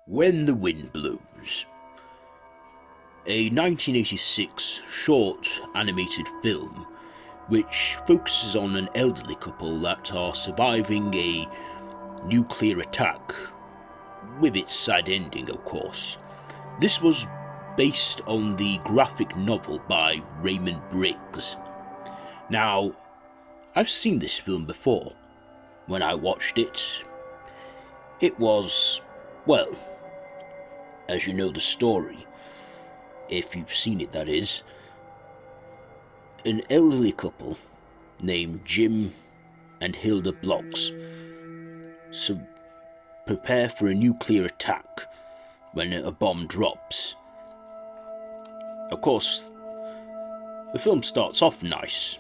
When the Wind Blows, a 1986 short animated film which focuses on an elderly couple that are surviving a nuclear attack, with its sad ending of course. This was based on the graphic novel by Raymond Briggs. Now, I've seen this film before. When I watched it, it was, well, as you know the story, if you've seen it that is, an elderly couple named Jim and Hilda Blocks prepare for a nuclear attack when a bomb drops. Of course, the film starts off nice.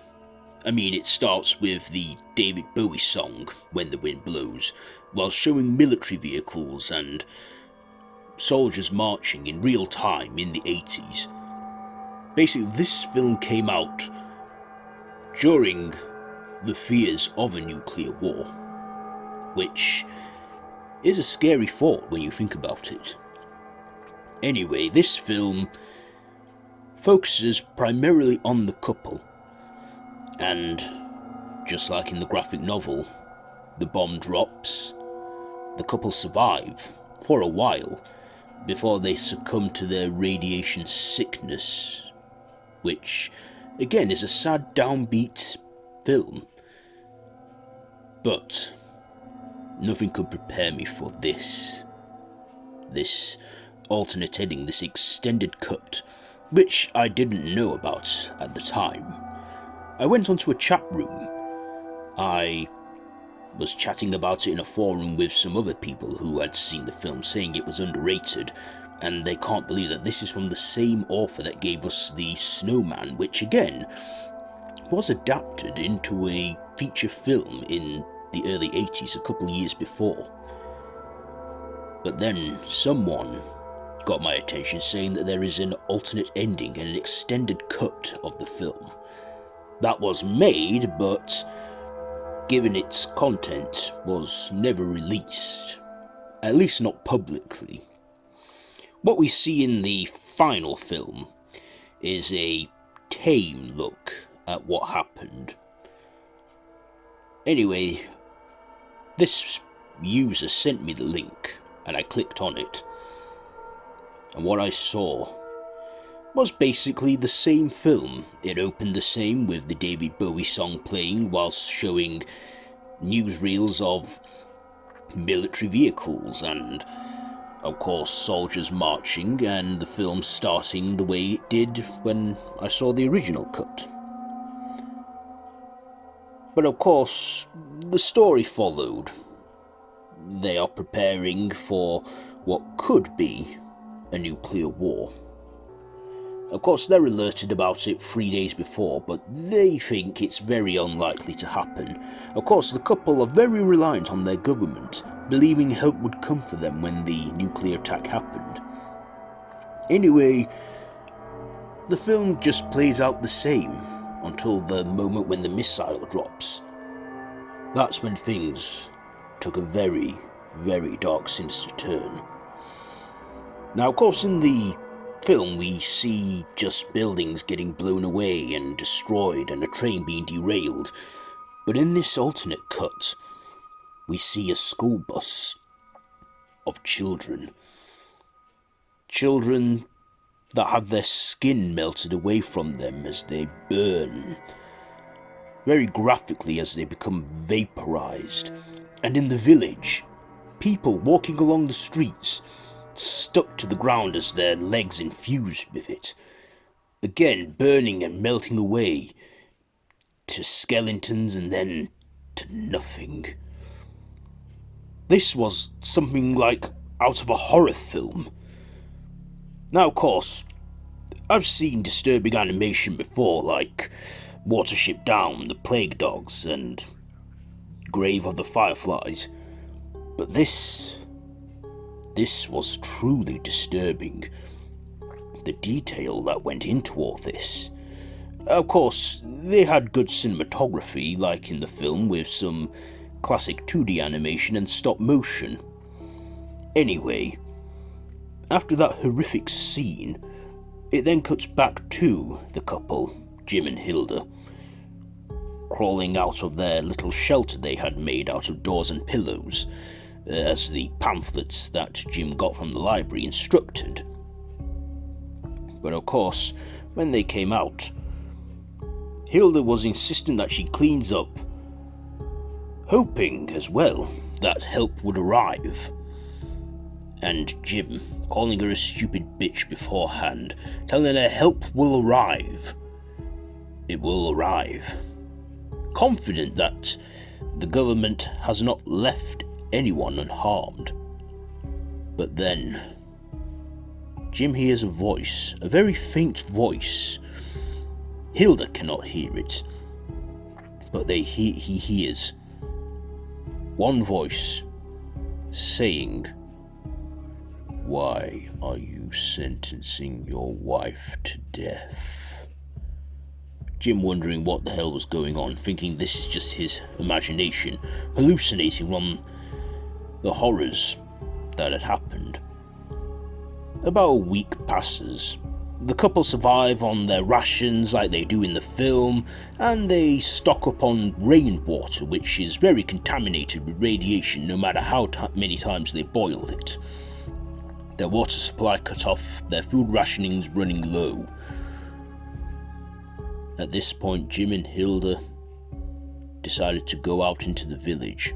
I mean, it starts with the David Bowie song, When the Wind Blows, while showing military vehicles and soldiers marching in real time in the 80s. Basically, this film came out during the fears of a nuclear war, which is a scary thought when you think about it. Anyway, this film focuses primarily on the couple, and just like in the graphic novel, the bomb drops, the couple survive for a while before they succumb to their radiation sickness, which again is a sad downbeat film. But nothing could prepare me for this alternate ending, this extended cut, which I didn't know about at the time. I went onto a chat room. I was chatting about it in a forum with some other people who had seen the film, saying it was underrated, and they can't believe that this is from the same author that gave us The Snowman, which again was adapted into a feature film in the early 80s, a couple of years before. But then someone got my attention saying that there is an alternate ending and an extended cut of the film that was made, but given its content, was never released, at least not publicly. What we see in the final film is a tame look at what happened. Anyway, this user sent me the link, and I clicked on it, and what I saw was basically the same film. It opened the same, with the David Bowie song playing whilst showing newsreels of military vehicles and, of course, soldiers marching, and the film starting the way it did when I saw the original cut. But of course, the story followed. They are preparing for what could be a nuclear war. Of course, they're alerted about it 3 days before, but they think it's very unlikely to happen. Of course, the couple are very reliant on their government, believing help would come for them when the nuclear attack happened. Anyway, the film just plays out the same until the moment when the missile drops. That's when things took a very, very dark, sinister turn. Now, of course, in the film we see just buildings getting blown away and destroyed and a train being derailed, but in this alternate cut we see a school bus of children that have their skin melted away from them as they burn, very graphically, as they become vaporized. And in the village, people walking along the streets stuck to the ground as their legs infused with it, again burning and melting away to skeletons and then to nothing. This was something like out of a horror film. Now, of course, I've seen disturbing animation before, like Watership Down, The Plague Dogs, and Grave of the Fireflies, but this was truly disturbing. The detail that went into all this. Of course, they had good cinematography, like in the film, with some classic 2D animation and stop motion. Anyway, After that horrific scene, it then cuts back to the couple, Jim and Hilda, crawling out of their little shelter they had made out of doors and pillows, as the pamphlets that Jim got from the library instructed. But of course, when they came out, Hilda was insistent that she cleans up, hoping as well that help would arrive. And Jim, calling her a stupid bitch beforehand, telling her help will arrive. It will arrive. Confident that the government has not left anyone unharmed. But then, Jim hears a voice, a very faint voice. Hilda cannot hear it, but he hears one voice saying, "Why are you sentencing your wife to death?" Jim wondering what the hell was going on, thinking this is just his imagination, hallucinating from the horrors that had happened. About a week passes. The couple survive on their rations like they do in the film, and they stock up on rainwater, which is very contaminated with radiation no matter how many times they boil it. Their water supply cut off, their food rationings running low. At this point, Jim and Hilda decided to go out into the village,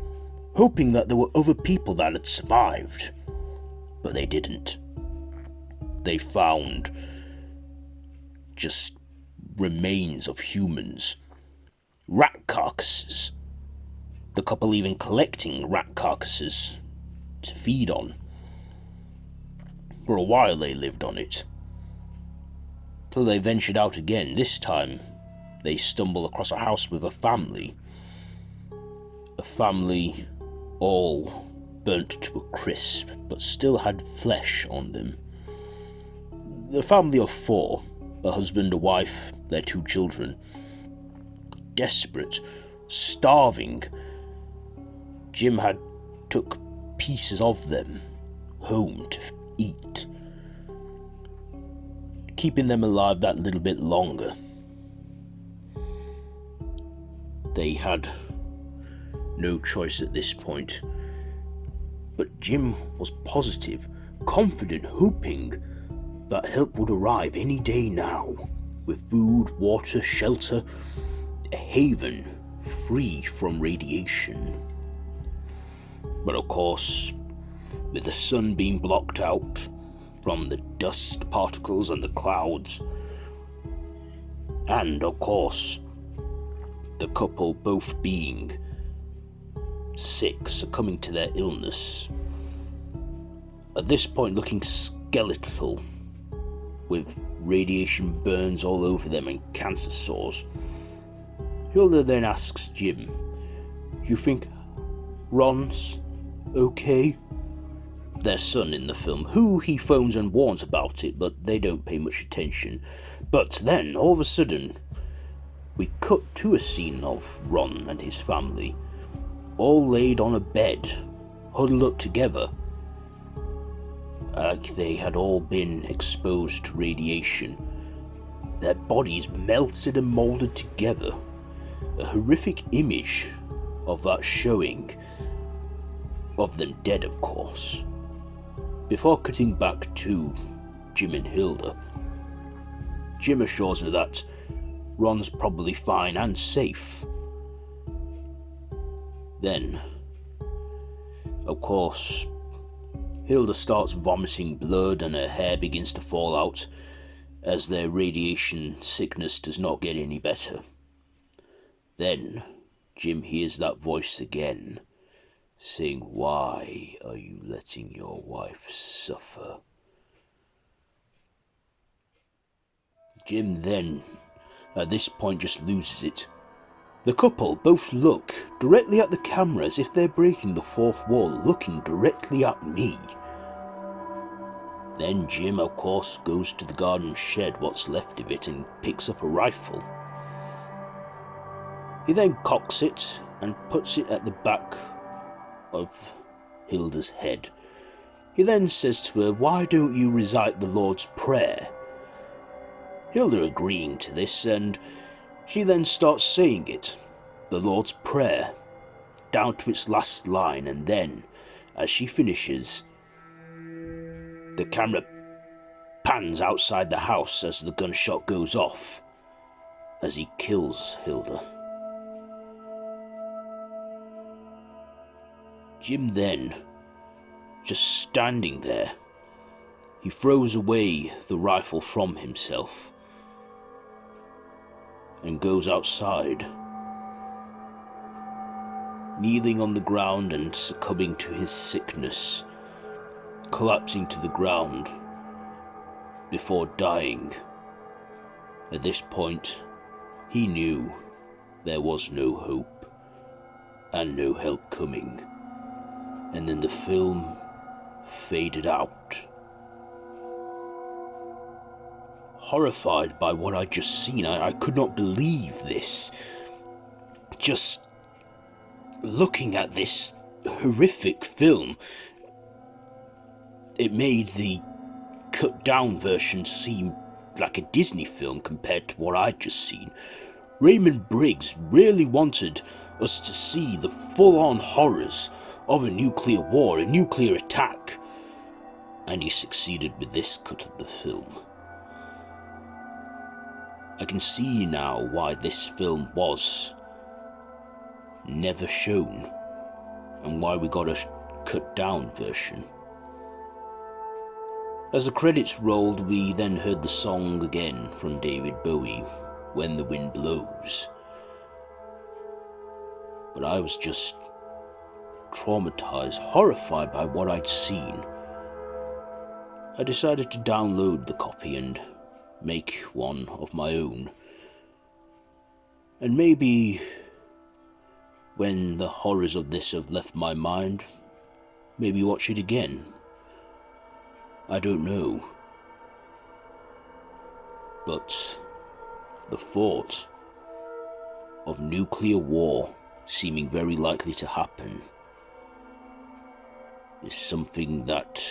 hoping that there were other people that had survived, but they didn't. They found just remains of humans, rat carcasses, the couple even collecting rat carcasses to feed on. For a while they lived on it, till they ventured out again. This time they stumble across a house with a family all burnt to a crisp, but still had flesh on them. The family of four, a husband, a wife, their 2 children. Desperate, starving, Jim had took pieces of them home to eat, keeping them alive that little bit longer. They had no choice at this point, but Jim was positive, confident, hoping that help would arrive any day now, with food, water, shelter, a haven free from radiation. But of course, with the sun being blocked out from the dust particles and the clouds, and of course, the couple both being sick, succumbing to their illness, at this point looking skeletal, with radiation burns all over them and cancer sores, Hilda then asks Jim, "Do you think Ron's okay?" Their son in the film, who he phones and warns about it, but they don't pay much attention. But then, all of a sudden, we cut to a scene of Ron and his family, all laid on a bed, huddled up together, like they had all been exposed to radiation. Their bodies melted and moulded together. A horrific image of that showing of them dead, of course. Before cutting back to Jim and Hilda, Jim assures her that Ron's probably fine and safe. Then, of course, Hilda starts vomiting blood and her hair begins to fall out as their radiation sickness does not get any better. Then Jim hears that voice again, saying, "Why are you letting your wife suffer?" Jim then, at this point, just loses it. The couple both look directly at the camera as if they're breaking the fourth wall, looking directly at me. Then Jim, of course, goes to the garden shed, what's left of it, and picks up a rifle. He then cocks it and puts it at the back of Hilda's head, He then says to her, "Why don't you recite the Lord's Prayer?" Hilda agreeing to this, and she then starts saying it, the Lord's Prayer, down to its last line, and then, as she finishes, the camera pans outside the house as the gunshot goes off, as he kills Hilda. Jim then, just standing there, he throws away the rifle from himself and goes outside, kneeling on the ground and succumbing to his sickness, collapsing to the ground before dying. At this point, he knew there was no hope and no help coming, and then the film faded out. Horrified by what I'd just seen, I could not believe this. Just looking at this horrific film, it made the cut down version seem like a Disney film compared to what I'd just seen. Raymond Briggs really wanted us to see the full-on horrors of a nuclear war, a nuclear attack, and he succeeded with this cut of the film. I can see now why this film was never shown, and why we got a cut down version. As the credits rolled, we then heard the song again from David Bowie, "When the Wind Blows." But I was just traumatized, horrified by what I'd seen. I decided to download the copy and make one of my own. And maybe when the horrors of this have left my mind, maybe watch it again. I don't know. But the thought of nuclear war seeming very likely to happen is something that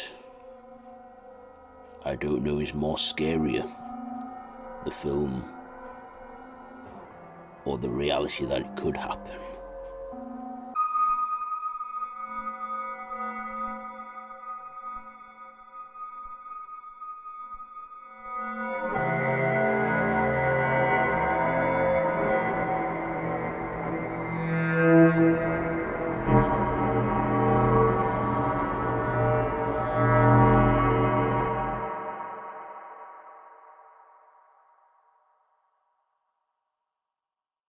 I don't know is more scarier, the film or the reality that it could happen.